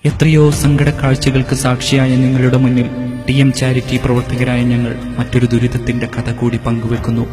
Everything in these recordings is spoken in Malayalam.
എത്രയോ സങ്കടക്കാഴ്ചകൾക്ക് സാക്ഷിയായ നിങ്ങളുടെ മുന്നിൽ TM ചാരിറ്റി പ്രവർത്തകരായ ഞങ്ങൾ മറ്റൊരു ദുരിതത്തിന്റെ കഥ കൂടി പങ്കുവെക്കുന്നു.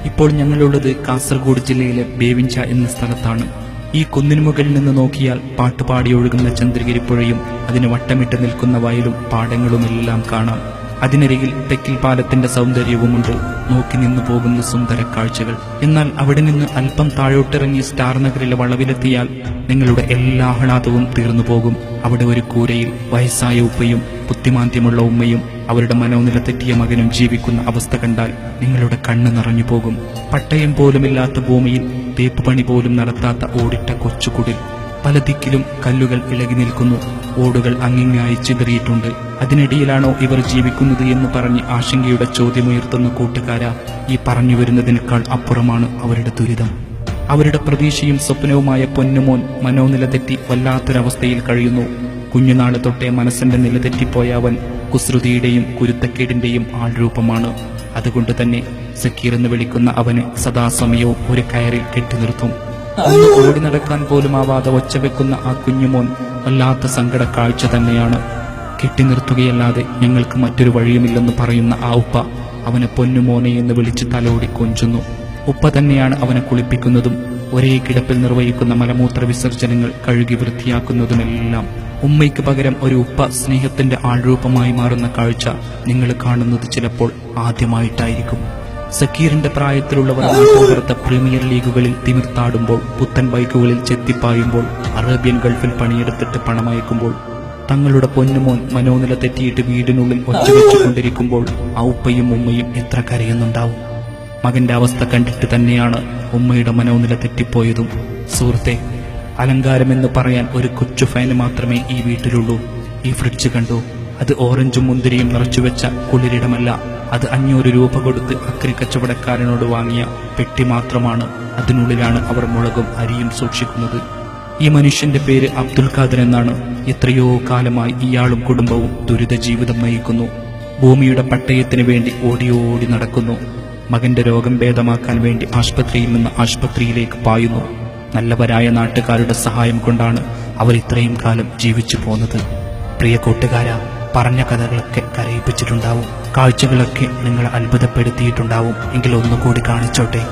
ഇപ്പോൾ ഞങ്ങളുള്ളത് കാസർഗോഡ് ജില്ലയിലെ ബേവിഞ്ച എന്ന സ്ഥലത്താണ്. ഈ കുന്നിനുമുകളിൽ നിന്ന് നോക്കിയാൽ പാട്ടുപാടി ഒഴുകുന്ന ചന്ദ്രഗിരിപ്പുഴയും അതിന് വട്ടമിട്ട് നിൽക്കുന്ന വയലും പാടങ്ങളുമെല്ലാം കാണാം. അതിനരികിൽ തെക്കിൽ പാലത്തിന്റെ സൗന്ദര്യവുമുണ്ട്. നോക്കി നിന്നു പോകുന്ന സുന്ദര കാഴ്ചകൾ. എന്നാൽ അവിടെ നിന്ന് അല്പം താഴോട്ടിറങ്ങി സ്റ്റാർ നഗറിലെ വളവിലെത്തിയാൽ നിങ്ങളുടെ എല്ലാ ആഹ്ലാദവും തീർന്നു പോകും. അവിടെ ഒരു കൂരയിൽ വയസ്സായ ഉപ്പയും ബുദ്ധിമാന്ദ്യമുള്ള ഉമ്മയും അവരുടെ മനോനില തെറ്റിയ മകനും ജീവിക്കുന്ന അവസ്ഥ കണ്ടാൽ നിങ്ങളുടെ കണ്ണ് നിറഞ്ഞു പോകും. പട്ടയം പോലുമില്ലാത്ത ഭൂമിയിൽ തേപ്പുപണി പോലും നടത്താത്ത ഓടിട്ട കൊച്ചുകുടിൽ. പല ദിക്കിലും കല്ലുകൾ ഇളകി നിൽക്കുന്നു. ഓടുകൾ അങ്ങിങ്ങായി ചിതറിയിട്ടുണ്ട്. അതിനിടയിലാണോ ഇവർ ജീവിക്കുന്നത് എന്ന് പറഞ്ഞ് ആശങ്കയുടെ ചോദ്യമുയർത്തുന്ന കൂട്ടുകാരാ, ഈ പറഞ്ഞു വരുന്നതിനേക്കാൾ അപ്പുറമാണ് അവരുടെ ദുരിതം. അവരുടെ പ്രതീക്ഷയും സ്വപ്നവുമായ പൊന്നുമോൻ മനോനില തെറ്റി വല്ലാത്തൊരവസ്ഥയിൽ കഴിയുന്നു. കുഞ്ഞുനാള് തൊട്ടേ മനസ്സിന്റെ നില തെറ്റിപ്പോയ അവൻ കുസൃതിയുടെയും കുരുത്തക്കേടിന്റെയും ആൾരൂപമാണ്. അതുകൊണ്ട് തന്നെ സക്കീർ എന്ന് വിളിക്കുന്ന അവന് സദാസമയവും ഒരു കയറിൽ കെട്ടി നിർത്തും. ഒന്ന് ഓടി നടക്കാൻ പോലും ആവാതെ ഒച്ചവെക്കുന്ന ആ കുഞ്ഞുമോൻ വല്ലാത്ത സങ്കട കാഴ്ച തന്നെയാണ്. കെട്ടി നിർത്തുകയല്ലാതെ ഞങ്ങൾക്ക് മറ്റൊരു വഴിയുമില്ലെന്ന് പറയുന്ന ആ ഉപ്പ അവനെ പൊന്നുമോനെ എന്ന് വിളിച്ച് തലോടി കൊഞ്ചുന്നു. ഉപ്പ തന്നെയാണ് അവനെ കുളിപ്പിക്കുന്നതും ഒരേ കിടപ്പിൽ നിർവഹിക്കുന്ന മലമൂത്ര വിസർജനങ്ങൾ കഴുകി വൃത്തിയാക്കുന്നതുമെല്ലാം. ഉമ്മയ്ക്ക് പകരം ഒരു ഉപ്പ സ്നേഹത്തിന്റെ ആൾരൂപമായി മാറുന്ന കാഴ്ച നിങ്ങൾ കാണുന്നത് ചിലപ്പോൾ ആദ്യമായിട്ടായിരിക്കും. സക്കീറിന്റെ പ്രായത്തിലുള്ളവർ പുറത്ത പ്രീമിയർ ലീഗുകളിൽ തിമിർത്താടുമ്പോൾ, പുത്തൻ ബൈക്കുകളിൽ ചെത്തിപ്പായുമ്പോൾ, അറേബ്യൻ ഗൾഫിൽ പണിയെടുത്തിട്ട് പണമയക്കുമ്പോൾ, തങ്ങളുടെ പൊന്നുമോൻ മനോനില തെറ്റിയിട്ട് വീടിനുള്ളിൽ ഒച്ചവെച്ചുകൊണ്ടിരിക്കുമ്പോൾ ആ ഉപ്പയും ഉമ്മയും എത്ര കരയുന്നുണ്ടാവും. മകന്റെ അവസ്ഥ കണ്ടിട്ട് തന്നെയാണ് ഉമ്മയുടെ മനോനില തെറ്റിപ്പോയതും. സുഹൃത്തെ, അലങ്കാരമെന്ന് പറയാൻ ഒരു കൊച്ചു ഫാന് മാത്രമേ ഈ വീട്ടിലുള്ളൂ. ഈ ഫ്രിഡ്ജ് കണ്ടു, അത് ഓറഞ്ചും മുന്തിരിയും നിറച്ചുവെച്ച കുളിരിടമല്ല. അത് 500 രൂപ കൊടുത്ത് അക്കരി കച്ചവടക്കാരനോട് വാങ്ങിയ പെട്ടി മാത്രമാണ്. അതിനുള്ളിലാണ് അവർ മുളകും അരിയും സൂക്ഷിക്കുന്നത്. ഈ മനുഷ്യന്റെ പേര് അബ്ദുൽ ഖാദർ എന്നാണ്. എത്രയോ കാലമായി ഇയാളും കുടുംബവും ദുരിത ജീവിതം നയിക്കുന്നു. ഭൂമിയുടെ പട്ടയത്തിന് വേണ്ടി ഓടി നടക്കുന്നു. മകന്റെ രോഗം ഭേദമാക്കാൻ വേണ്ടി ആശുപത്രിയിൽ നിന്ന് ആശുപത്രിയിലേക്ക് പായുന്നു. നല്ലവരായ നാട്ടുകാരുടെ സഹായം കൊണ്ടാണ് അവർ ഇത്രയും കാലം ജീവിച്ചു പോന്നത്. പ്രിയ കൂട്ടുകാരാ, പറഞ്ഞ കഥകളൊക്കെ കരയിപ്പിച്ചിട്ടുണ്ടാവും. കാഴ്ചകളൊക്കെ നിങ്ങളെ അത്ഭുതപ്പെടുത്തിയിട്ടുണ്ടാവും. എങ്കിൽ ഒന്നുകൂടി കാണിച്ചോട്ടെ.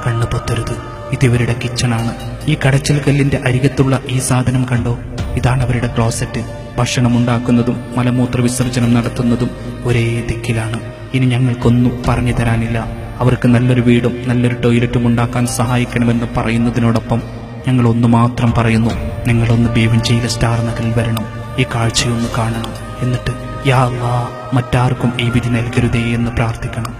കണ്ണു പൊത്തരുത്. ഇതിവരുടെ കിച്ചണാണ്. ഈ കടച്ചൽ കല്ലിന്റെ അരികത്തുള്ള ഈ സാധനം കണ്ടോ? ഇതാണ് അവരുടെ ക്ലോസറ്റ്. ഭക്ഷണം ഉണ്ടാക്കുന്നതും മലമൂത്ര വിസർജനം നടത്തുന്നതും ഒരേ ദിക്കിലാണ്. ഇനി ഞങ്ങൾക്കൊന്നും പറഞ്ഞു തരാനില്ല. അവർക്ക് നല്ലൊരു വീടും നല്ലൊരു ടോയ്ലറ്റും ഉണ്ടാക്കാൻ സഹായിക്കണമെന്ന് പറയുന്നതിനോടൊപ്പം ഞങ്ങൾ ഒന്ന് മാത്രം പറയുന്നു. നിങ്ങളൊന്ന് ബേവിഞ്ചയിലെ സ്റ്റാർ നഗറിൽ വരണം. ഈ കാഴ്ചയൊന്ന് കാണണം. എന്നിട്ട് യാ അല്ലാഹ്, മറ്റാർക്കും ഈ വിധി നൽകരുതേ എന്ന് പ്രാർത്ഥിക്കണം.